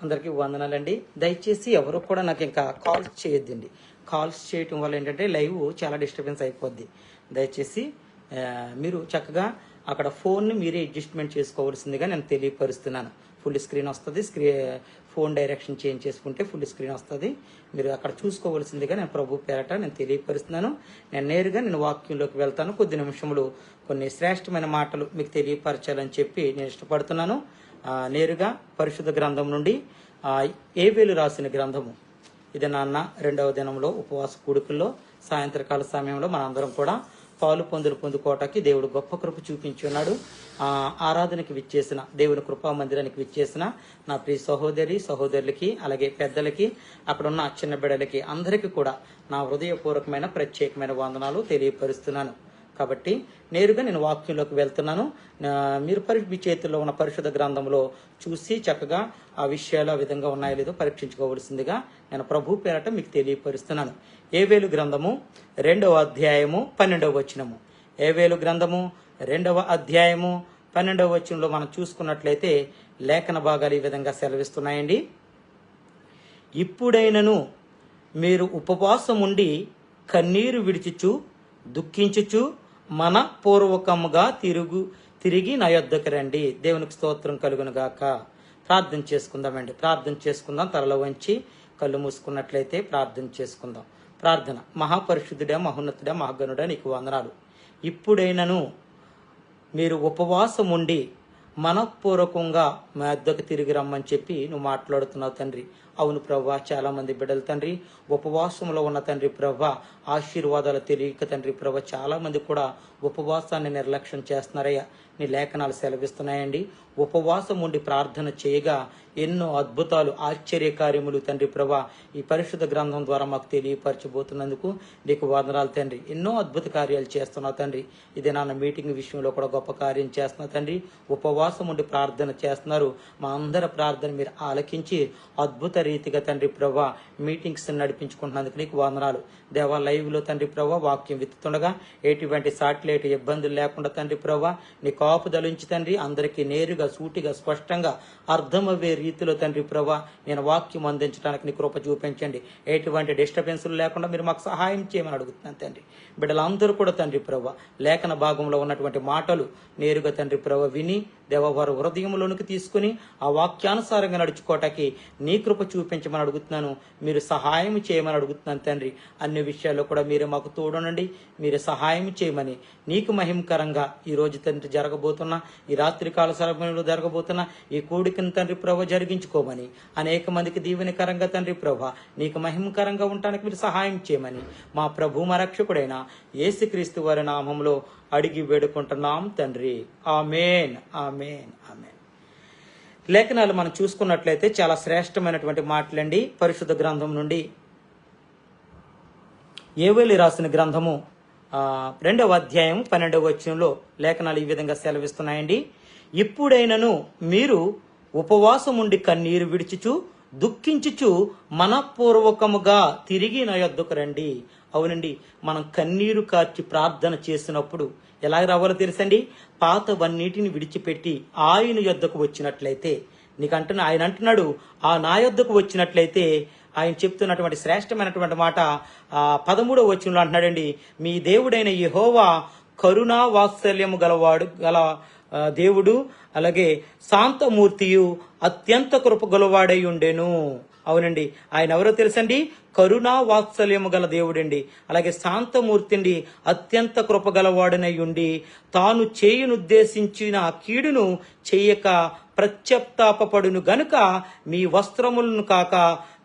అందరికీ వందనాలండి. దయచేసి ఎవరు కూడా నాకు ఇంకా కాల్స్ చేయొద్దండి. కాల్స్ చేయటం వల్ల ఏంటంటే లైవ్ చాలా డిస్టర్బెన్స్ అయిపోద్ది. దయచేసి మీరు చక్కగా అక్కడ ఫోన్ని మీరే అడ్జస్ట్మెంట్ చేసుకోవాల్సిందిగా నేను తెలియపరుస్తున్నాను. ఫుల్ స్క్రీన్ వస్తుంది. ఫోన్ డైరెక్షన్ చేంజ్ చేసుకుంటే ఫుల్ స్క్రీన్ వస్తుంది. మీరు అక్కడ చూసుకోవాల్సిందిగా నేను ప్రభు పేరట నేను తెలియపరుస్తున్నాను. నేను నేరుగా నేను వాక్యంలోకి వెళ్తాను. కొద్ది నిమిషములు కొన్ని శ్రేష్టమైన మాటలు మీకు తెలియపరచాలని చెప్పి నేను ఇష్టపడుతున్నాను. నేరుగా పరిశుద్ధ గ్రంథం నుండి ఏబేలు రాసిన గ్రంథము. ఇది నాన్న 2వ దినంలో ఉపవాస కూడుకుల్లో సాయంత్రకాల సమయంలో మనందరం కూడా పాలు పొందుకోవటానికి దేవుడు గొప్ప కృప చూపించి ఉన్నాడు. ఆరాధనకి విచ్చేసిన దేవుని కృపా మందిరానికి విచ్చేసిన నా ప్రియ సహోదరులకి అలాగే పెద్దలకి అక్కడ ఉన్న చిన్న బిడ్డలకి అందరికీ కూడా నా హృదయపూర్వకమైన ప్రత్యేకమైన వందనాలు తెలియపరుస్తున్నాను. కాబట్టి నేరుగా నేను వాక్యంలోకి వెళ్తున్నాను. మీరు మీ చేతుల్లో ఉన్న పరిశుద్ధ గ్రంథంలో చూసి చక్కగా ఆ విషయాలు ఆ విధంగా ఉన్నాయో లేదో పరీక్షించుకోవాల్సిందిగా నేను ప్రభు పేరట మీకు తెలియపరుస్తున్నాను. ఏబేలు గ్రంథము 2వ అధ్యాయము 12వ వచనము. ఏబేలు గ్రంథము 2వ అధ్యాయము 12వ వచనంలో మనం చూసుకున్నట్లయితే లేఖన భాగాలు ఈ విధంగా సెలవిస్తున్నాయండి. ఇప్పుడైనను మీరు ఉపవాసం ఉండి కన్నీరు విడిచుచు దుఃఖించుచు మన పూర్వకముగా తిరిగి నా యొద్దకు రండి. దేవునికి స్తోత్రం కలుగును గాక. ప్రార్థన చేసుకుందామండి. ప్రార్థన చేసుకుందాం. తలలో వంచి కళ్ళు మూసుకున్నట్లయితే ప్రార్థన చేసుకుందాం. ప్రార్థన. మహాపరిశుద్ధుడా, మహోన్నతుడా, మహాగణుడా, నీకు వందనాలు. ఇప్పుడైనను మీరు ఉపవాసం ఉండి మనఃపూర్వకంగా మా వద్దకు తిరిగి రమ్మని చెప్పి నువ్వు మాట్లాడుతున్నావు తండ్రి. అవును ప్రభా, చాలా మంది బిడ్డలు తండ్రి ఉపవాసంలో ఉన్న తండ్రి ప్రభా, ఆశీర్వాదాలు తెలియక తండ్రి ప్రభా చాలా మంది కూడా ఉపవాసాన్ని నిర్లక్ష్యం చేస్తున్నారయ్యా. నీ లేఖనాలు సెలవిస్తున్నాయండి. ఉపవాసం ఉండి ప్రార్థన చేయగా ఎన్నో అద్భుతాలు ఆశ్చర్యకార్యములు తండ్రి ప్రభా ఈ పరిశుద్ధ గ్రంథం ద్వారా మాకు తెలియపరచబోతున్నందుకు నీకు వందనాలు తండ్రి. ఎన్నో అద్భుత కార్యాలు చేస్తున్నావు తండ్రి. ఇదే నాన్న మీటింగ్ విషయంలో కూడా గొప్ప కార్యం చేస్తున్నావు తండ్రి. ఉపవాసం ఉండి ప్రార్థన చేస్తున్నారు. మా అందరి ప్రార్థన మీరు ఆలకించి అద్భుత రీతిగా తండ్రి ప్రభా మీటింగ్స్ నడిపించుకుంటున్నందుకు నీకు వందనాలు. దేవా లైవ్లో తండ్రి ప్రభా వాక్యం విత్తుతుండగా ఎటువంటి సాటిలైట్ ఇబ్బందులు లేకుండా తండ్రి ప్రభా నీ కాపుదలుంచి తండ్రి అందరికీ నేరుగా సూటిగా స్పష్టంగా అర్థమయ్యే రీతిలో తండ్రి ప్రభా నేను వాక్యం అందించడానికి నీ కృప చూపించండి. ఎటువంటి డిస్టర్బెన్స్లు లేకుండా మీరు మాకు సహాయం చేయమని అడుగుతున్నాను తండ్రి. బిడ్డలందరూ కూడా తండ్రి ప్రభా లేఖన భాగంలో ఉన్నటువంటి మాటలు నేరుగా తండ్రి ప్రభా విని దేవ వారు హృదయంలోనికి తీసుకుని ఆ వాక్యానుసారంగా నడుచుకోవటానికి నీ కృప చూపించమని అడుగుతున్నాను. మీరు సహాయం చేయమని అడుగుతున్నాను తండ్రి. అన్ని విషయాల్లో కూడా మీరే మాకు తోడునండి. మీరు సహాయం చేయమని నీకు మహిమకరంగా ఈ రోజు తండ్రి జరగబోతున్న ఈ రాత్రికాల సమయంలో జరగబోతున్న ఈ కూడికను తండ్రి ప్రభ జరిగించుకోమని అనేక మందికి దీవెనకరంగా తండ్రి ప్రభ నీకు మహిమకరంగా ఉండటానికి మీరు సహాయం చేయమని మా ప్రభు మా రక్షకుడైన యేసుక్రీస్తు వారి నామంలో అడిగి వేడుకుంటున్నాం తండ్రి. ఆమేన్, ఆమేన్, ఆమేన్. లేఖనాలు మనం చూసుకున్నట్లయితే చాలా శ్రేష్టమైనటువంటి మాటలండి. పరిశుద్ధ గ్రంథం నుండి ఏబేలు రాసిన గ్రంథము 2వ అధ్యాయం 12వ వచనంలో లేఖనాలు ఈ విధంగా సెలవిస్తున్నాయండి. ఇప్పుడైనను మీరు ఉపవాసం ఉండి కన్నీరు విడిచుచు దుఃఖించుచు మనఃపూర్వకముగా తిరిగి నా యొద్దకు రండి. అవునండి, మనం కన్నీరు కార్చి ప్రార్థన చేసినప్పుడు ఎలా రావాలో తెలుసండి. పాతవన్నిటిని విడిచిపెట్టి ఆయన యొద్దకు వచ్చినట్లయితే ఆయన అంటున్నాడు ఆ నా యొద్దకు వచ్చినట్లయితే ఆయన చెప్తున్నటువంటి శ్రేష్టమైనటువంటి మాట 13వ వచనంలో అంటున్నాడండి. మీ దేవుడైన యెహోవా కరుణా వాత్సల్యము గల దేవుడు అలాగే శాంతమూర్తియు అత్యంత కృప గలవాడై ఉండెను. అవునండి, ఆయన ఎవరో తెలుసండి. కరుణా వాత్సల్యము గల దేవుడండి. అలాగే శాంతమూర్తి అండి, అత్యంత కృపగలవాడనై ఉండి తాను చేయునుద్దేశించిన కీడును చెయ్యక ప్రత్యప్తాపడును గనుక మీ వస్త్రములను కాక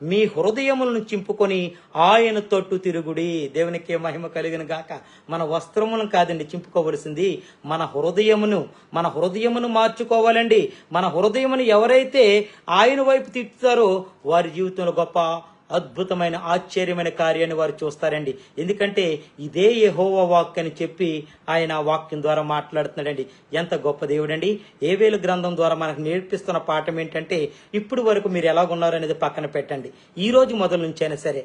మీ హృదయములను చింపుకొని ఆయన తొట్టు తిరుగుడి. దేవునికి మహిమ కలిగిన గాక. మన వస్త్రములను కాదండి చింపుకోవలసింది, మన హృదయమును మార్చుకోవాలండి. మన హృదయమును ఎవరైతే ఆయన వైపు తిప్పుతారో వారి జీవితంలో గొప్ప అద్భుతమైన ఆశ్చర్యమైన కార్యాన్ని వారు చూస్తారండి. ఎందుకంటే ఇదే యెహోవా వాక్ అని చెప్పి ఆయన ఆ వాక్యం ద్వారా మాట్లాడుతున్నాడండి. ఎంత గొప్ప దేవుడండి. ఏవేలు గ్రంథం ద్వారా మనకు నేర్పిస్తున్న పాఠం ఏంటంటే, ఇప్పుడు వరకు మీరు ఎలాగున్నారు అనేది పక్కన పెట్టండి. ఈ రోజు మొదలు నుంచైనా సరే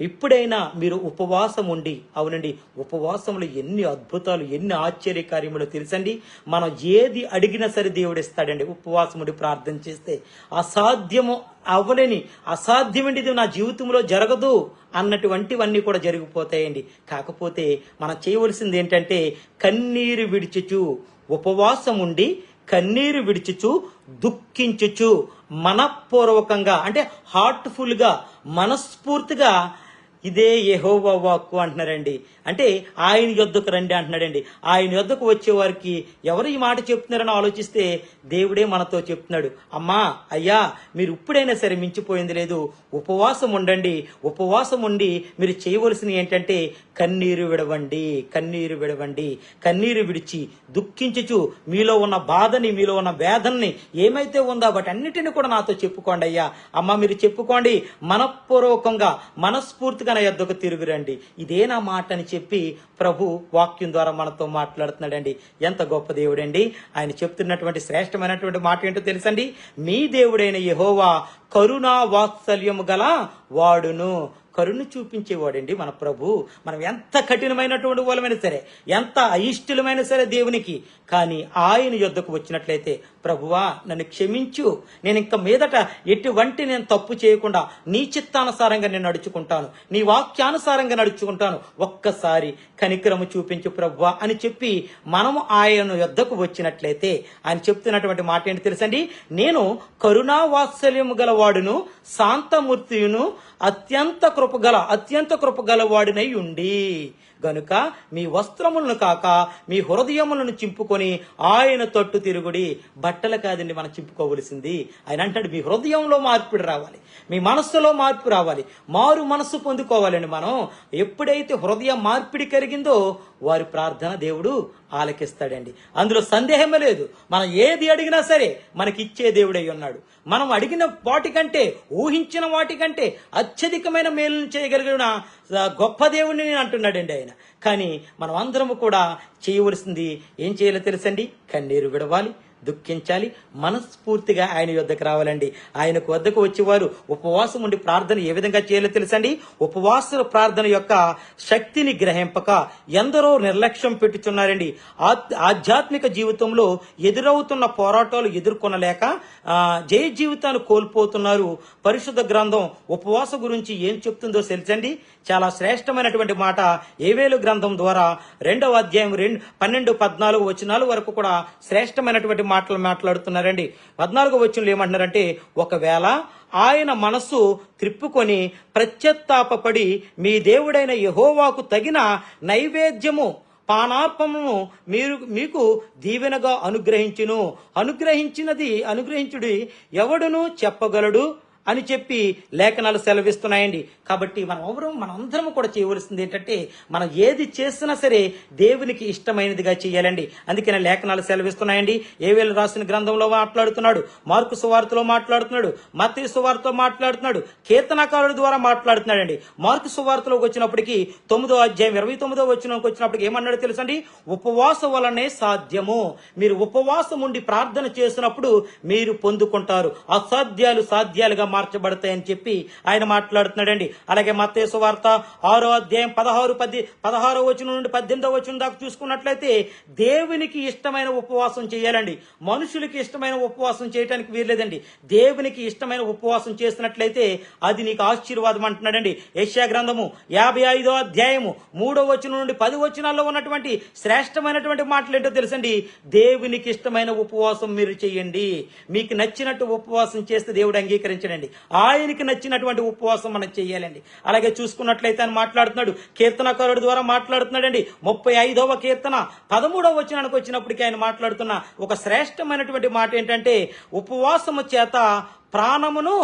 ఇప్పుడైనా మీరు ఉపవాసం ఉండి, అవునండి, ఉపవాసంలో ఎన్ని అద్భుతాలు, ఎన్ని ఆశ్చర్య కార్యములు తెలుసండి. మనం ఏది అడిగినా సరే దేవుడు ఇస్తాడండి. ఉపవాసం ఉండి ప్రార్థన చేస్తే అసాధ్యము అవ్వలేని, అసాధ్యమైనది నా జీవితంలో జరగదు అన్నటువంటివన్నీ కూడా జరిగిపోతాయండి. కాకపోతే మనం చేయవలసింది ఏంటంటే, కన్నీరు విడిచుచు, ఉపవాసం ఉండి కన్నీరు విడిచుచు, దుఃఖించుచు, మనఃపూర్వకంగా అంటే హార్ట్ఫుల్ గా, మనస్ఫూర్తిగా ఇదే యెహోవా వాక్కు అంటున్నారండి. అంటే ఆయన యొద్దకు రండి అంటున్నాడండి. ఆయన యొద్దకు వచ్చే వారికి ఎవరు ఈ మాట చెప్తున్నారని ఆలోచిస్తే దేవుడే మనతో చెప్తున్నాడు. అమ్మా, అయ్యా, మీరు ఇప్పుడైనా సరే మించిపోయింది లేదు, ఉపవాసం ఉండండి. ఉపవాసం ఉండి మీరు చేయవలసింది ఏంటంటే కన్నీరు విడవండి, కన్నీరు విడవండి. కన్నీరు విడిచి దుఃఖించుచు, మీలో ఉన్న బాధని, మీలో ఉన్న వేదనని ఏమైతే ఉందో వాటన్నిటిని కూడా నాతో చెప్పుకోండి అయ్యా. అమ్మ, మీరు చెప్పుకోండి. మనఃపూర్వకంగా, మనస్ఫూర్తిగా నా యొద్దకు తిరుగురండి. ఇదే నా మాట అని చెప్పి ప్రభు వాక్యం ద్వారా మనతో మాట్లాడుతున్నాడండి. ఎంత గొప్ప దేవుడండి. ఆయన చెప్తున్నటువంటి శ్రేష్టమైనటువంటి మాట ఏంటో తెలుసండి. మీ దేవుడైన యెహోవా కరుణా వాత్సల్యము గల వాడును. కరుణ చూపించేవాడండి మన ప్రభు. మనం ఎంత కఠినమైనటువంటి వాళ్ళమైనా సరే, ఎంత అయిష్టలమైనా సరే దేవునికి, కానీ ఆయన యొద్దకు వచ్చినట్లయితే, ప్రభువా నన్ను క్షమించు, నేను ఇంక మీదట ఎటువంటి నేను తప్పు చేయకుండా నీ చిత్తానుసారంగా నేను నడుచుకుంటాను, నీ వాక్యానుసారంగా నడుచుకుంటాను, ఒక్కసారి కనికరము చూపించు ప్రభువా అని చెప్పి మనము ఆయన యొద్దకు వచ్చినట్లయితే ఆయన చెప్తున్నటువంటి మాట ఏంటి తెలుసండి. నేను కరుణా వాత్సల్యము గల వాడును, శాంతమూర్తియును, అత్యంత కృపగల వాడినై ఉండి గనుక మీ వస్త్రములను కాక మీ హృదయములను చింపుకొని ఆయన తట్టు తిరుగుడి. బట్టలు కాదండి మనం చింపుకోవలసింది. ఆయన అంటాడు, మీ హృదయంలో మార్పిడి రావాలి, మీ మనస్సులో మార్పు రావాలి, మారు మనస్సు పొందుకోవాలండి. మనం ఎప్పుడైతే హృదయ మార్పిడి కలిగిందో వారి ప్రార్థన దేవుడు ఆలకిస్తాడండి. అందులో సందేహమే లేదు. మనం ఏది అడిగినా సరే మనకిచ్చే దేవుడై ఉన్నాడు. మనం అడిగిన వాటికంటే, ఊహించిన వాటికంటే అత్యధికమైన మేలును చేయగలిగిన గొప్ప దేవుడిని నేను అంటున్నాడండి ఆయన. కానీ మనం అందరము కూడా చేయవలసింది ఏం చేయాలో తెలుసండి. కన్నీరు విడవాలి, దుఃఖించాలి, మనస్ఫూర్తిగా ఆయన యొద్దకు రావాలండి. ఆయనకు వద్దకు వచ్చేవారు ఉపవాసం ఉండి ప్రార్థన ఏ విధంగా చేయాలో తెలుసండి. ఉపవాస ప్రార్థన యొక్క శక్తిని గ్రహింపక ఎందరో నిర్లక్ష్యం పెట్టుచున్నారండి. ఆధ్యాత్మిక జీవితంలో ఎదురవుతున్న పోరాటాలు ఎదుర్కొనలేక జయ జీవితాన్ని కోల్పోతున్నారు. పరిశుద్ధ గ్రంథం ఉపవాస గురించి ఏం చెప్తుందో తెలుసండి. చాలా శ్రేష్టమైనటువంటి మాట ఏవేలు గ్రంథం ద్వారా 2వ అధ్యాయం 12-14 వచనాల వరకు కూడా శ్రేష్టమైనటువంటి మాటలు మాట్లాడుతున్నారండి. 14వ వచనంలో ఏమంటున్నారంటే, ఒకవేళ ఆయన మనస్సు త్రిప్పుకొని ప్రత్యత్తాపపడి మీ దేవుడైన యెహోవాకు తగిన నైవేద్యము పానార్పమును మీకు దీవెనగా అనుగ్రహించుడి ఎవడును చెప్పగలడు అని చెప్పి లేఖనాలు సెలవిస్తున్నాయండి. కాబట్టి మనందరం కూడా చేయవలసింది ఏంటంటే, మనం ఏది చేసినా సరే దేవునికి ఇష్టమైనదిగా చేయాలండి. అందుకనే లేఖనాలు సెలవిస్తున్నాయండి. ఏవేలు రాసిన గ్రంథంలో మాట్లాడుతున్నాడు, మార్కు సువార్తలో మాట్లాడుతున్నాడు, మత్తయి సువార్తలో మాట్లాడుతున్నాడు, కీర్తనకారుల ద్వారా మాట్లాడుతున్నాడండి. మార్కు సువార్తలోకి వచ్చినప్పటికీ 9వ అధ్యాయం 29వ వచనంకి వచ్చినప్పటికి ఏమన్నాడు తెలుసండి. ఉపవాసం వలనే సాధ్యము. మీరు ఉపవాసం ఉండి ప్రార్థన చేసినప్పుడు మీరు పొందుకుంటారు, అసాధ్యాలు సాధ్యాలుగా మార్చబడతాయని చెప్పి ఆయన మాట్లాడుతున్నాడండి. అలాగే మత్తయి సువార్త 6వ అధ్యాయం 16వ వచనం నుండి 18వ వచనం దాకా చూసుకున్నట్లయితే దేవునికి ఇష్టమైన ఉపవాసం చేయాలండి. మనుషులకి ఇష్టమైన ఉపవాసం చేయడానికి వీల్లేదండి. దేవునికి ఇష్టమైన ఉపవాసం చేసినట్లయితే అది నీకు ఆశీర్వాదం అంటున్నాడండి. యెషయా గ్రంథము 55వ అధ్యాయము 3వ వచనం నుండి 10 వచనాల్లో ఉన్నటువంటి శ్రేష్టమైనటువంటి మాటలు ఏంటో తెలుసండి. దేవునికి ఇష్టమైన ఉపవాసం మీరు చేయండి. మీకు నచ్చినట్టు ఉపవాసం చేస్తే దేవుడు అంగీకరించడండి. ఆయనకి నచ్చినటువంటి ఉపవాసం మనం చేయాలండి. అలాగే చూసుకున్నట్లయితే ఆయన మాట్లాడుతున్నాడు, కీర్తనకారుడి ద్వారా మాట్లాడుతున్నాడండి. 35వ కీర్తన 13వ వచనానికి వచ్చినప్పటికీ ఆయన మాట్లాడుతున్న ఒక శ్రేష్టమైనటువంటి మాట ఏంటంటే, ఉపవాసము చేత ప్రాణమును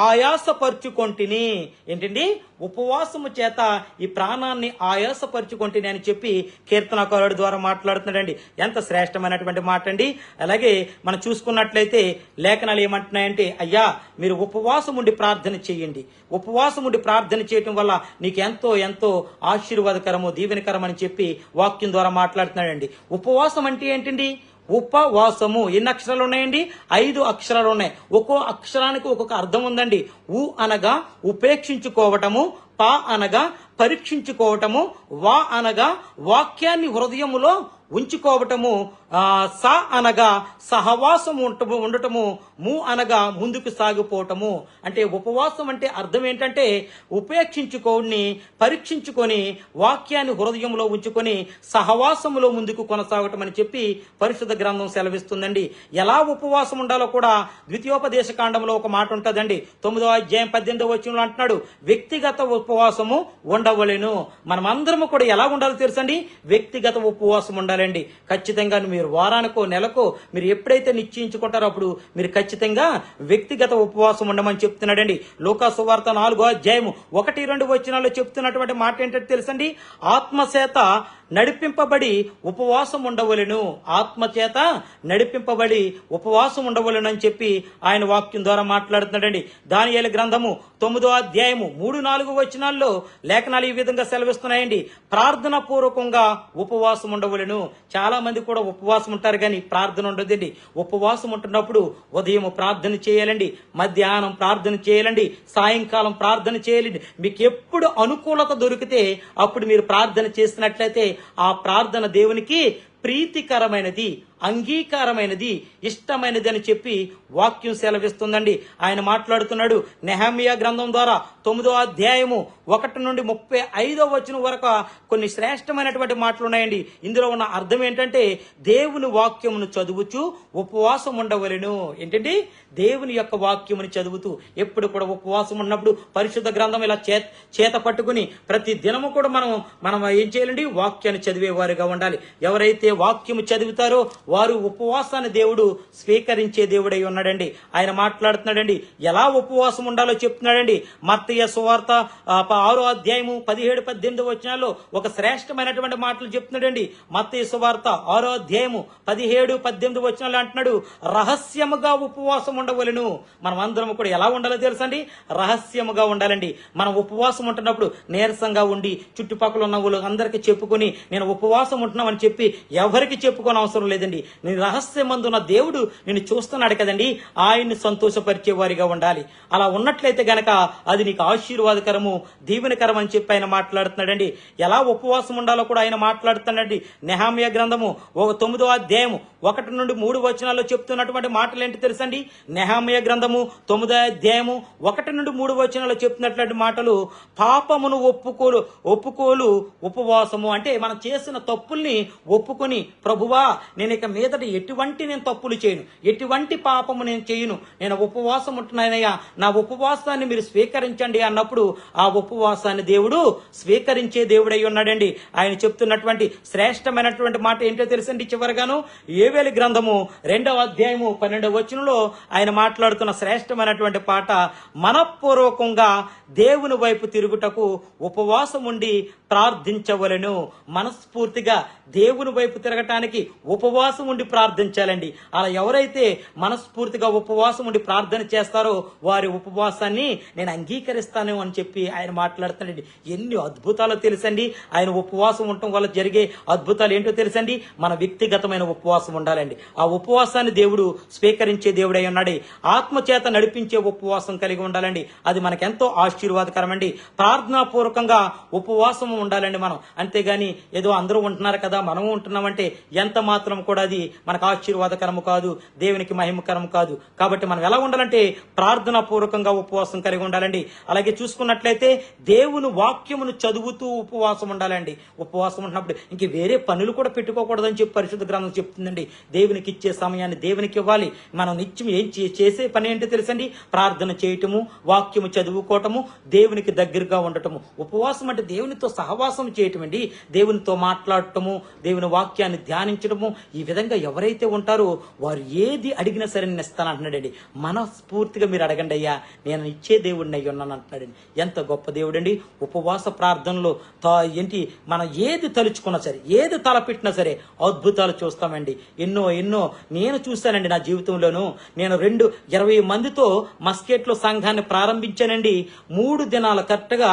ఆయాసపరుచుకొంటిని. ఏంటండి? ఉపవాసము చేత ఈ ప్రాణాన్ని ఆయాసపరుచుకొంటిని అని చెప్పి కీర్తనకారుడి ద్వారా మాట్లాడుతున్నాడండి. ఎంత శ్రేష్టమైనటువంటి మాట అండి. అలాగే మనం చూసుకున్నట్లయితే లేఖనాలు ఏమంటున్నాయంటే, అయ్యా మీరు ఉపవాసం ఉండి ప్రార్థన చేయండి, ఉపవాసం ఉండి ప్రార్థన చేయటం వల్ల నీకు ఎంతో ఎంతో ఆశీర్వాదకరము, దీవెనకరం అని చెప్పి వాక్యం ద్వారా మాట్లాడుతున్నాడండి. ఉపవాసం అంటే ఏంటండి? ఉపవాసము ఎన్ని అక్షరాలు ఉన్నాయండి? 5 అక్షరాలు ఉన్నాయి. ఒక్కో అక్షరానికి ఒక్కొక్క అర్థం ఉందండి. ఉ అనగా ఉపేక్షించుకోవటము, ప అనగా పరీక్షించుకోవటము, వా అనగా వాక్యాన్ని హృదయములో ఉంచుకోవటము, స అనగా సహవాసం ఉండటము, ము అనగా ముందుకు సాగిపోవటము. అంటే ఉపవాసం అంటే అర్థం ఏంటంటే ఉపేక్షించుకొని, పరీక్షించుకొని, వాక్యాన్ని హృదయంలో ఉంచుకొని సహవాసములో ముందుకు కొనసాగటం అని చెప్పి పరిశుద్ధ గ్రంథం సెలవిస్తుందండి. ఎలా ఉపవాసం ఉండాలో కూడా ద్వితీయోపదేశ కాండంలో ఒక మాట ఉంటుందండి. 9వ అధ్యాయం 18వ వచనంలో అంటున్నాడు, వ్యక్తిగత ఉపవాసము ఉండవలెను. మనమందరము కూడా ఎలా ఉండాలో తెలుసండి? వ్యక్తిగత ఉపవాసం ఉండాలండి. ఖచ్చితంగా మీరు వారానికో నెలకో మీరు ఎప్పుడైతే నిశ్చయించుకుంటారో అప్పుడు మీరు ఖచ్చితంగా వ్యక్తిగత ఉపవాసం ఉండమని చెప్తున్నాడండి. లూకా సువార్త 4వ అధ్యాయము 1-2 వచనాల్లో చెప్తున్నటువంటి మాట ఏంటంటే తెలుసండి? ఆత్మచేత నడిపింపబడి ఉపవాసం ఉండవలెను. ఆత్మచేత నడిపింపబడి ఉపవాసం ఉండవలెను అని చెప్పి ఆయన వాక్యం ద్వారా మాట్లాడుతున్నాడండి. దానియేలు గ్రంథము 9వ అధ్యాయము 3-4 వచనాల్లో లేఖనాలు ఈ విధంగా సెలవిస్తున్నాయండి. ప్రార్థన పూర్వకంగా ఉపవాసం ఉండవలెను. చాలా మంది కూడా ఉపవాసం ఉంటారు కానీ ప్రార్థన ఉండదండి. ఉపవాసం ఉంటున్నప్పుడు ఉదయం ప్రార్థన చేయాలండి, మధ్యాహ్నం ప్రార్థన చేయాలండి, సాయంకాలం ప్రార్థన చేయాలండి. మీకు ఎప్పుడు అనుకూలత దొరికితే అప్పుడు మీరు ప్రార్థన చేసినట్లయితే ఆ ప్రార్థన దేవునికి ప్రీతికరమైనది, అంగీకారమైనది, ఇష్టమైనది అని చెప్పి వాక్యం సెలవిస్తుందండి. ఆయన మాట్లాడుతున్నాడు నెహెమ్యా గ్రంథం ద్వారా 9వ అధ్యాయము 1-35 వచనం వరకు కొన్ని శ్రేష్టమైనటువంటి మాటలు ఉన్నాయండి. ఇందులో ఉన్న అర్థం ఏంటంటే దేవుని వాక్యమును చదువుచు ఉపవాసం ఉండవలెను. ఏంటండి? దేవుని యొక్క వాక్యముని చదువుతూ ఎప్పుడు కూడా ఉపవాసం ఉన్నప్పుడు పరిశుద్ధ గ్రంథం ఇలా చేత పట్టుకుని ప్రతి దినము కూడా మనం ఏం చేయాలండి? వాక్యాన్ని చదివేవారుగా ఉండాలి. ఎవరైతే వాక్యము చదువుతారో వారు ఉపవాసాన్ని దేవుడు స్వీకరించే దేవుడై ఉన్నాడండి. ఆయన మాట్లాడుతున్నాడండి ఎలా ఉపవాసం ఉండాలో చెప్తున్నాడండి. మత్తయి సువార్త 6వ అధ్యాయము 17-18 వచనాల్లో ఒక శ్రేష్టమైనటువంటి మాటలు చెప్తున్నాడండి. మత్తయి సువార్త 6వ అధ్యాయము 17-18 వచనాలు అంటున్నాడు, రహస్యముగా ఉపవాసం ఉండవలెను. మనం అందరం కూడా ఎలా ఉండాలో తెలుసండి? రహస్యముగా ఉండాలండి. మనం ఉపవాసం ఉంటున్నప్పుడు నీరసంగా ఉండి చుట్టుపక్కల ఉన్న వాళ్ళు అందరికీ చెప్పుకొని నేను ఉపవాసం ఉంటున్నామని చెప్పి ఎవరికి చెప్పుకోని అవసరం లేదండి. నీ రహస్యమందున్న దేవుడు నిన్ను చూస్తున్నాడు కదండి, ఆయన్ని సంతోషపరిచే వారిగా ఉండాలి. అలా ఉన్నట్లయితే గనక అది నీకు ఆశీర్వాదకరము, దీవెనకరం అని చెప్పి ఆయన మాట్లాడుతున్నాడండి. ఎలా ఉపవాసం ఉండాలో కూడా ఆయన మాట్లాడుతున్నాడండి. నెహెమ్యా గ్రంథము 9వ అధ్యాయము 1-3 వచనాల్లో చెప్తున్నటువంటి మాటలు ఏంటి తెలుసండి? నెహెమ్యా గ్రంథము 9వ అధ్యాయము 1-3 వచనాల్లో చెప్తున్నటువంటి మాటలు, పాపమును ఒప్పుకోలు ఉపవాసము. అంటే మనం చేసిన తప్పుల్ని ఒప్పుకొని, ప్రభువా నేను ఇక మీదట ఎటువంటి తప్పులు చేయను, ఎటువంటి పాపము నేను చేయను, నేను ఉపవాసం ఉంటున్నానయ్యా, నా ఉపవాసాన్ని మీరు స్వీకరించండి అన్నప్పుడు ఆ ఉపవాసాన్ని దేవుడు స్వీకరించే దేవుడై ఉన్నాడండి. ఆయన చెప్తున్నటువంటి శ్రేష్టమైనటువంటి మాట ఏంటో తెలుసండి? చివరిగాను యోవేలు గ్రంథము 2వ అధ్యాయము 12వ వచనంలో ఆయన మాట్లాడుతున్న శ్రేష్టమైనటువంటి పాట, మనఃపూర్వకంగా దేవుని వైపు తిరుగుటకు ఉపవాసం ఉండి ప్రార్థించవలెను. మనస్ఫూర్తిగా దేవుని వైపు తిరగటానికి ఉపవాసం ఉండి ప్రార్థించాలండి. అలా ఎవరైతే మనస్ఫూర్తిగా ఉపవాసం ఉండి ప్రార్థన చేస్తారో వారి ఉపవాసాన్ని నేను అంగీకరిస్తాను అని చెప్పి ఆయన మాట్లాడుతాడండి. ఎన్ని అద్భుతాలు తెలుసండి ఆయన ఉపవాసం ఉండటం వల్ల జరిగే అద్భుతాలు ఏంటో తెలుసండి? మన వ్యక్తిగతమైన ఉపవాసం ఉండాలండి. ఆ ఉపవాసాన్ని దేవుడు స్వీకరించే దేవుడై ఉన్నాడు. ఆత్మచేత నడిపించే ఉపవాసం కలిగి ఉండాలండి. అది మనకెంతో ఆశీర్వాదకరమండి. ప్రార్థనాపూర్వకంగా ఉపవాసం ఉండాలండి మనం. అంతేగాని ఏదో అందరూ ఉంటున్నారు కదా మనము ఉంటున్నామంటే ఎంత మాత్రం కూడా అది మనకు ఆశీర్వాదకరము కాదు, దేవునికి మహిమకరం కాదు. కాబట్టి మనం ఎలా ఉండాలంటే ప్రార్థనా పూర్వకంగా ఉపవాసం కలిగి ఉండాలండి. అలాగే చూసుకున్నట్లయితే దేవుని వాక్యమును చదువుతూ ఉపవాసం ఉండాలండి. ఉపవాసం ఉన్నప్పుడు ఇంక వేరే పనులు కూడా పెట్టుకోకూడదని చెప్పి పరిశుద్ధ గ్రంథం చెప్తుందండి. దేవునికి ఇచ్చే సమయాన్ని దేవునికి ఇవ్వాలి. మనం నిత్యం ఏం చేసే పని ఏంటో తెలుసండి? ప్రార్థన చేయటము, వాక్యము చదువుకోవటము, దేవునికి దగ్గరగా ఉండటము. ఉపవాసం అంటే దేవునితో సహవాసం చేయటం అండి. దేవునితో మాట్లాడటము, దేవుని వాక్యం వాక్యాన్ని ధ్యానించడము, ఈ విధంగా ఎవరైతే ఉంటారో వారు ఏది అడిగినా సరే నేను ఇస్తాను అంటున్నాడండి. మనస్ఫూర్తిగా మీరు అడగండి అయ్యా, నేను ఇచ్చే దేవుడిని అయ్యి ఉన్నాను అంటున్నాడండి. ఎంత గొప్ప దేవుడండి. ఉపవాస ప్రార్థనలో ఏంటి మనం ఏది తలుచుకున్నా సరే, ఏది తలపెట్టినా సరే అద్భుతాలు చూస్తామండి. ఎన్నో నేను చూశానండి నా జీవితంలోనూ. నేను 20 మందితో మస్కెట్లో సంఘాన్ని ప్రారంభించానండి. 3 దినాలు కరెక్ట్గా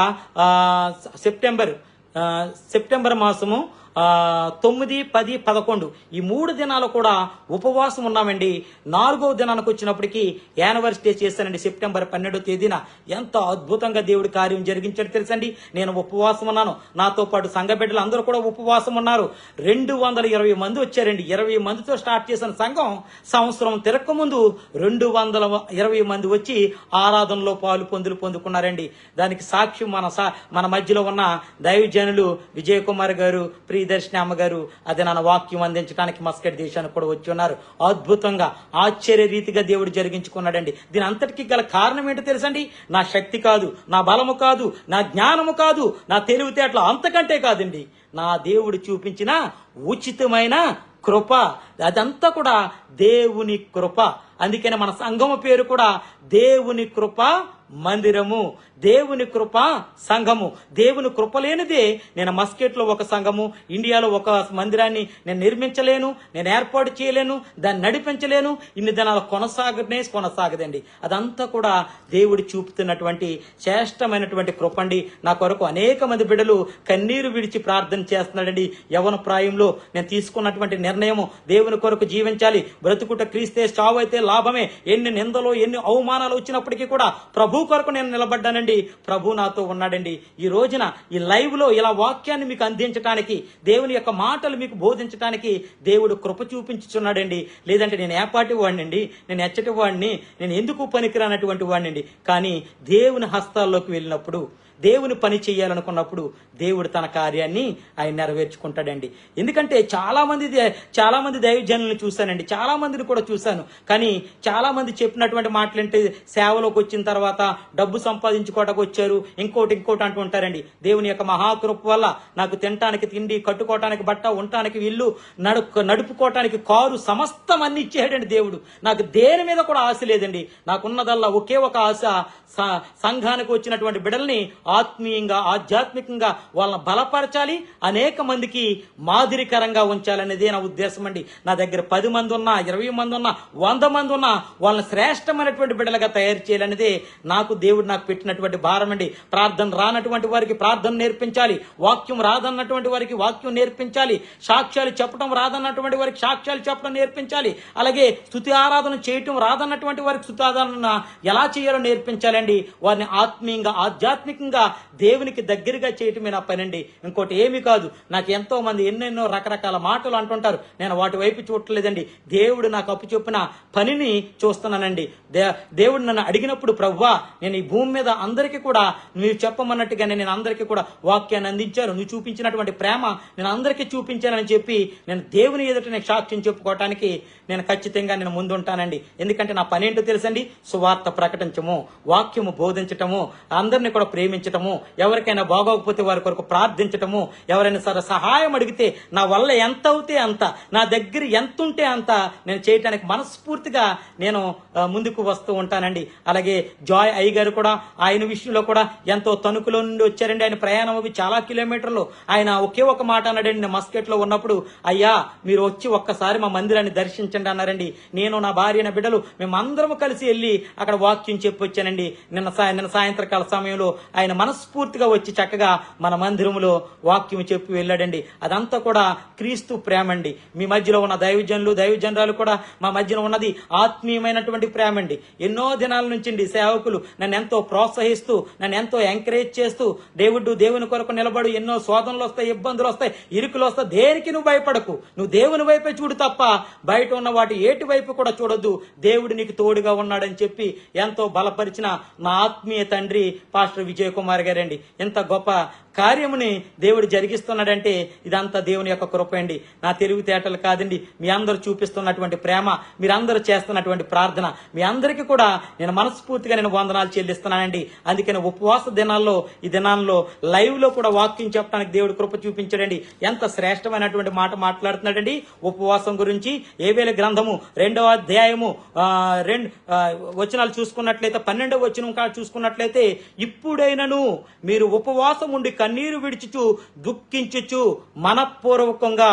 సెప్టెంబర్ మాసము 9, 10, 11 ఈ 3 దినాలు కూడా ఉపవాసం ఉన్నామండి. 4వ దినానికి వచ్చినప్పటికీ యానివర్సరీ చేశానండి. సెప్టెంబర్ 12వ తేదీన ఎంత అద్భుతంగా దేవుడి కార్యం జరిగించాడు తెలుసండి. నేను ఉపవాసం ఉన్నాను, నాతో పాటు సంఘ బిడ్డలు అందరూ కూడా ఉపవాసం ఉన్నారు. 220 మంది వచ్చారండి. 20 మందితో స్టార్ట్ చేసిన సంఘం సంవత్సరం తిరక్క ముందు 220 మంది వచ్చి ఆరాధనలో పొందుకున్నారండి. దానికి సాక్ష్యం మన మధ్యలో ఉన్న దైవజనులు విజయకుమార్ గారు, ప్రియదర్శిని అమ్మగారు అదే నా వాక్యం అందించడానికి మస్కట్ దేశానికి కూడా వచ్చి ఉన్నారు. అద్భుతంగా ఆశ్చర్య రీతిగా దేవుడు జరిగించుకున్నాడండి. దీని అంతటికి గల కారణం ఏంటో తెలుసండి. నా శక్తి కాదు, నా బలము కాదు, నా జ్ఞానము కాదు, నా తెలివితేటలు అంతకంటే కాదండి. నా దేవుడు చూపించిన ఉచితమైన కృప. అదంతా కూడా దేవుని కృప. అందుకని మన సంఘము పేరు కూడా దేవుని కృప మందిరము, దేవుని కృప సంఘము. దేవుని కృప లేనిదే నేను మస్కెట్లో ఒక సంఘము, ఇండియాలో ఒక మందిరాన్ని నేను నిర్మించలేను, నేను ఏర్పాటు చేయలేను, దాన్ని నడిపించలేను. ఇన్ని దినాలు కొనసాగదండి. అదంతా కూడా దేవుడు చూపుతున్నటువంటి శ్రేష్టమైనటువంటి కృప అండి. నా కొరకు అనేక మంది బిడ్డలు కన్నీరు విడిచి ప్రార్థన చేస్తున్నాడండి. యవ్వన ప్రాయంలో నేను తీసుకున్నటువంటి నిర్ణయము దేవుని కొరకు జీవించాలి, బ్రతుకుట క్రీస్తే, చావు అయితే లాభమే. ఎన్ని నిందలు, ఎన్ని అవమానాలు వచ్చినప్పటికీ కూడా ప్రభు కొరకు నేను నిలబడ్డానండి. ప్రభు నాతో ఉన్నాడండి. ఈ రోజున ఈ లైవ్ లో ఇలా వాక్యాన్ని మీకు అందించడానికి, దేవుని యొక్క మాటలు మీకు బోధించడానికి దేవుడు కృప చూపించుచున్నాడండి. లేదంటే నేను ఏపాటి వాడినండి, నేను ఎచ్చటి వాడిని, నేను ఎందుకు పనికిరానటువంటి వాడినండి. కానీ దేవుని హస్తాల్లోకి వెళ్ళినప్పుడు, దేవుని పని చేయాలనుకున్నప్పుడు దేవుడు తన కార్యాన్ని ఆయన నెరవేర్చుకుంటాడండి. ఎందుకంటే చాలా మంది దైవజనులను చూశానండి, చాలా మందిని కూడా చూశాను. కానీ చాలా మంది చెప్పినటువంటి మాటలు ఏంటి, సేవలోకి వచ్చిన తర్వాత డబ్బు సంపాదించుకోవడానికి వచ్చారు, ఇంకోటి అంటూ ఉంటారండి. దేవుని యొక్క మహాకృప వల్ల నాకు తినటానికి తిండి, కట్టుకోవటానికి బట్ట, ఉండటానికి ఇల్లు, నడుపుకోవటానికి కారు, సమస్తం అన్ని ఇచ్చేయడండి దేవుడు. నాకు దేని మీద కూడా ఆశ లేదండి. నాకున్నదల్లా ఒకే ఒక ఆశ, సంఘానికి వచ్చినటువంటి బిడ్డల్ని ఆత్మీయంగా, ఆధ్యాత్మికంగా వాళ్ళని బలపరచాలి, అనేక మందికి మాదిరికరంగా ఉంచాలనేదే నా ఉద్దేశం అండి. నా దగ్గర 10 మంది ఉన్నా, 20 మంది ఉన్నా, 100 మంది ఉన్నా వాళ్ళని శ్రేష్టమైనటువంటి బిడ్డలుగా తయారు చేయాలనేదే దేవుడు నాకు పెట్టినటువంటి భారం అండి. ప్రార్థన రానటువంటి వారికి ప్రార్థన నేర్పించాలి, వాక్యం రాదన్నటువంటి వారికి వాక్యం నేర్పించాలి, సాక్ష్యాలు చెప్పడం రాదన్నటువంటి వారికి సాక్ష్యాలు చెప్పడం నేర్పించాలి, అలాగే స్తుతి ఆరాధన చేయటం రాదన్నటువంటి వారికి స్తుతి ఆరాధన ఎలా చేయాలో నేర్పించాలండి. వారిని ఆత్మీయంగా, ఆధ్యాత్మికంగా దేవునికి దగ్గరగా చేయటమే నా పనండి. ఇంకోటి ఏమి కాదు. నాకు ఎంతో మంది ఎన్నెన్నో రకరకాల మాటలు అంటుంటారు, నేను వాటి వైపు చూడలేదండి. దేవుడు నాకు అప్పు చెప్పిన పనిని చూస్తున్నానండి. దేవుడు నన్ను అడిగినప్పుడు, ప్రభువా నేను ఈ భూమి మీద అందరికీ కూడా నువ్వు చెప్పమన్నట్టుగానే నేను అందరికీ కూడా వాక్యాన్ని అందించాను, నువ్వు చూపించినటువంటి ప్రేమ నేను అందరికీ చూపించానని చెప్పి నేను దేవుని ఎదుట నేను సాక్ష్యం చెప్పుకోవటానికి నేను ఖచ్చితంగా నేను ముందుంటానండి. ఎందుకంటే నా పని ఏంటో తెలుసండి, సువార్త ప్రకటించము, వాక్యము బోధించటము, అందరినీ కూడా ప్రేమించటము, ఎవరికైనా బాగోకపోతే వారి కొరకు ప్రార్థించటము, ఎవరైనా సరే సహాయం అడిగితే నా వల్ల ఎంత అవుతే అంత, నా దగ్గర ఎంత ఉంటే అంత నేను చేయటానికి మనస్ఫూర్తిగా నేను ముందుకు వస్తూ ఉంటానండి. అలాగే జాయ్ అయ్య గారు కూడా ఆయన విషయంలో కూడా ఎంతో తణుకులో నుండి వచ్చారండి. ఆయన ప్రయాణం అవి చాలా కిలోమీటర్లు. ఆయన ఒకే ఒక మాట అన్నాడండి, నేను మస్కెట్లో ఉన్నప్పుడు, అయ్యా మీరు వచ్చి ఒక్కసారి మా మందిరాన్ని దర్శించండి అన్నారండి. నేను, నా భార్య, నా బిడ్డలు మేమందరం కలిసి వెళ్ళి అక్కడ వాక్యం చెప్పి వచ్చానండి. నిన్న సాయంత్రకాల సమయంలో ఆయన మనస్ఫూర్తిగా వచ్చి చక్కగా మన మందిరంలో వాక్యం చెప్పి వెళ్ళాడండి. అదంతా కూడా క్రీస్తు ప్రేమ అండి. మీ మధ్యలో ఉన్న దైవజనురాలు కూడా మా మధ్యలో ఉన్నది ఆత్మీయమైనటువంటి ప్రేమ అండి. ఎన్నో దినాల నుంచి సేవకులు నన్ను ఎంతో ప్రోత్సహిస్తూ, నన్ను ఎంతో ఎంకరేజ్ చేస్తూ, దేవుని కొరకు నిలబడు, ఎన్నో శోధనలు వస్తాయి, ఇబ్బందులు వస్తాయి, ఇరుకులు వస్తాయి, దేనికి నువ్వు భయపడకు, నువ్వు దేవుని వైపే చూడు తప్ప బయట ఉన్న వాటి ఏటి వైపు కూడా చూడొద్దు, దేవుడు నీకు తోడుగా ఉన్నాడని చెప్పి ఎంతో బలపరిచిన నా ఆత్మీయ తండ్రి పాస్టర్ విజయకుమార్ గారండి. ఎంత గొప్ప కార్యముని దేవుడు జరిగిస్తున్నాడంటే ఇదంతా దేవుని యొక్క కృప అండి. నా తెలివితేటలు కాదండి, మీ అందరూ చూపిస్తున్నటువంటి ప్రేమ, మీరందరూ చేస్తున్నటువంటి ప్రార్థన, మీ అందరికీ కూడా నేను మనస్ఫూర్తిగా నేను వందనాలు చెల్లిస్తున్నానండి. అందుకని ఉపవాస దినాల్లో, ఈ దినాల్లో లైవ్ లో కూడా వాక్యం చెప్పడానికి దేవుడు కృప చూపించాడండి. ఎంత శ్రేష్టమైనటువంటి మాట మాట్లాడుతున్నాడండి ఉపవాసం గురించి. ఏబేలు గ్రంథము 2వ అధ్యాయము వచనాలు చూసుకున్నట్లయితే 12వ వచనం చూసుకున్నట్లయితే, ఇప్పుడైనను మీరు ఉపవాసం ఉండి కన్నీరు విడిచుచు దుఃఖించుచు మనఃపూర్వకంగా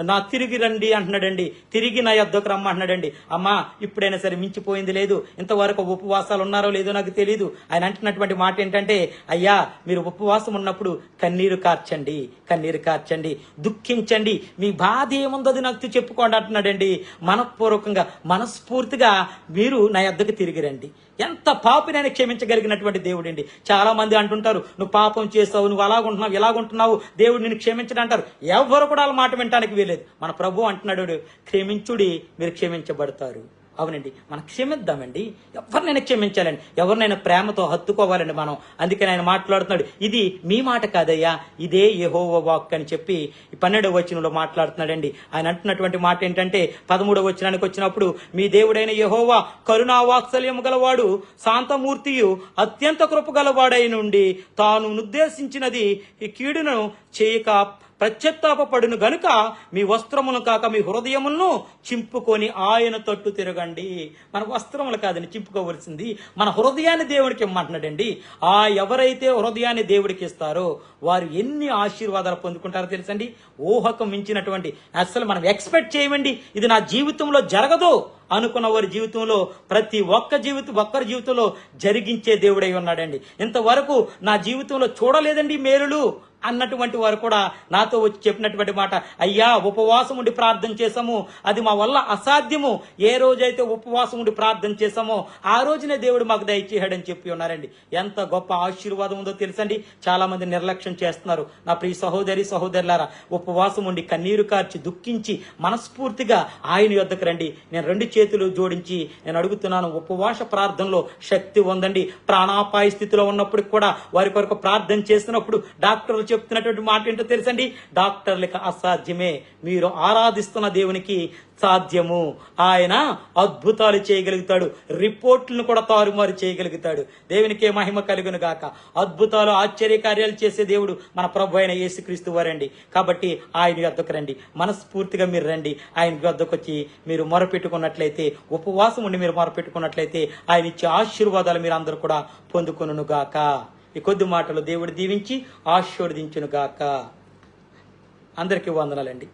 నా తిరిగి రండి అంటున్నాడండి. తిరిగి నా యొద్దకు రమ్మ అంటున్నాడండి. అమ్మా, ఇప్పుడైనా సరే మించిపోయింది లేదు. ఇంతవరకు ఉపవాసాలు ఉన్నారో లేదో నాకు తెలియదు. ఆయన అంటున్నటువంటి మాట ఏంటంటే, అయ్యా మీరు ఉపవాసం ఉన్నప్పుడు కన్నీరు కార్చండి, కన్నీరు కార్చండి, దుఃఖించండి, మీ బాధ ఏముందో అది నాకు చెప్పుకోండి అంటున్నాడండి. మనఃపూర్వకంగా మనస్ఫూర్తిగా మీరు నా యొద్దకు తిరిగి రండి. ఎంత పాపినైనా క్షమించగలిగినటువంటి దేవుడు అండి. చాలా మంది అంటుంటారు, నువ్వు పాపం చేస్తావు, నువ్వు అలాగుంటున్నావు, ఇలాగుంటున్నావు, దేవుడు నిన్ను క్షమించడం అంటారు. ఎవరు కూడా వాళ్ళ మాట వినటానికి వీలేదు. మన ప్రభు అంటున్నాడు, క్షమించుడి మీరు క్షమించబడతారు. అవునండి, మనం క్షమిద్దామండి. ఎవరినైనా క్షమించాలండి, ఎవరినైనా ప్రేమతో హత్తుకోవాలండి మనం. అందుకని ఆయన మాట్లాడుతున్నాడు, ఇది మీ మాట కాదయ్యా, ఇదే యెహోవా వాక్ అని చెప్పి 12వ వచనంలో మాట్లాడుతున్నాడండి. ఆయన అంటున్నటువంటి మాట ఏంటంటే, 13వ వచనానికి వచ్చినప్పుడు, మీ దేవుడైన యెహోవా కరుణా వాత్సల్యము గలవాడు, శాంతమూర్తియు, అత్యంత కృప గలవాడై నుండి తాను నిర్దేశించినది ఈ కీడును చేయక ప్రత్యత్తాపడును గనుక మీ వస్త్రమును కాక మీ హృదయములను చింపుకొని ఆయన తట్టు తిరగండి. మన వస్త్రములు కాదని చింపుకోవలసింది మన హృదయాన్ని దేవుడికి ఇమ్మంటున్నాడండి. ఎవరైతే హృదయాన్ని దేవుడికి ఇస్తారో వారు ఎన్ని ఆశీర్వాదాలు పొందుకుంటారో తెలుసండి. ఊహకు మించినటువంటి, అసలు మనం ఎక్స్పెక్ట్ చేయమండి, ఇది నా జీవితంలో జరగదు అనుకున్న వారి జీవితంలో ప్రతి ఒక్కరి జీవితంలో జరిగించే దేవుడై ఉన్నాడండి. ఇంతవరకు నా జీవితంలో చూడలేదండి మేలులు అన్నటువంటి వారు కూడా నాతో వచ్చి చెప్పినటువంటి మాట, అయ్యా ఉపవాసం ఉండి ప్రార్థన చేసాము, అది మా వల్ల అసాధ్యము. ఏ రోజైతే ఉపవాసం ఉండి ప్రార్థన చేసామో ఆ రోజునే దేవుడు మాకు దయచేయడని చెప్పి ఉన్నారండి. ఎంత గొప్ప ఆశీర్వాదం ఉందో తెలుసండి. చాలా మంది నిర్లక్ష్యం చేస్తున్నారు. నా ప్రియ సహోదరులారా, ఉపవాసం ఉండి కన్నీరు కార్చి దుఃఖించి మనస్ఫూర్తిగా ఆయన యొద్దకు రండి. నేను 2 చేతులు జోడించి నేను అడుగుతున్నాను, ఉపవాస ప్రార్థనలో శక్తి ఉందండి. ప్రాణాపాయ స్థితిలో ఉన్నప్పుడు కూడా వారి కొరకు ప్రార్థన చేసినప్పుడు డాక్టర్లు చెప్తున్నటువంటి మాట ఏంటో తెలుసండి, డాక్టర్లకు అసాధ్యమే, మీరు ఆరాధిస్తున్న దేవునికి సాధ్యము. ఆయన అద్భుతాలు చేయగలుగుతాడు, రిపోర్ట్లను కూడా తారుమారు చేయగలుగుతాడు. దేవునికే మహిమ కలుగును గాక. అద్భుతాలు ఆశ్చర్యకార్యాలు చేసే దేవుడు మన ప్రభు అయిన యేసుక్రీస్తు వారండి. కాబట్టి ఆయన యొద్దకు రండి, మనస్ఫూర్తిగా మీరు రండి. ఆయన యొద్దకు వచ్చి మీరు మొరపెట్టుకున్నట్లయితే, ఉపవాసం ఉండి మీరు మొరపెట్టుకున్నట్లయితే ఆయన ఇచ్చే ఆశీర్వాదాలు మీరు అందరూ కూడా పొందుకొనును గాక. ఈ కొద్ది మాటలు దేవుడు దీవించి ఆశీర్వదించును గాక. అందరికీ వందనాలండి.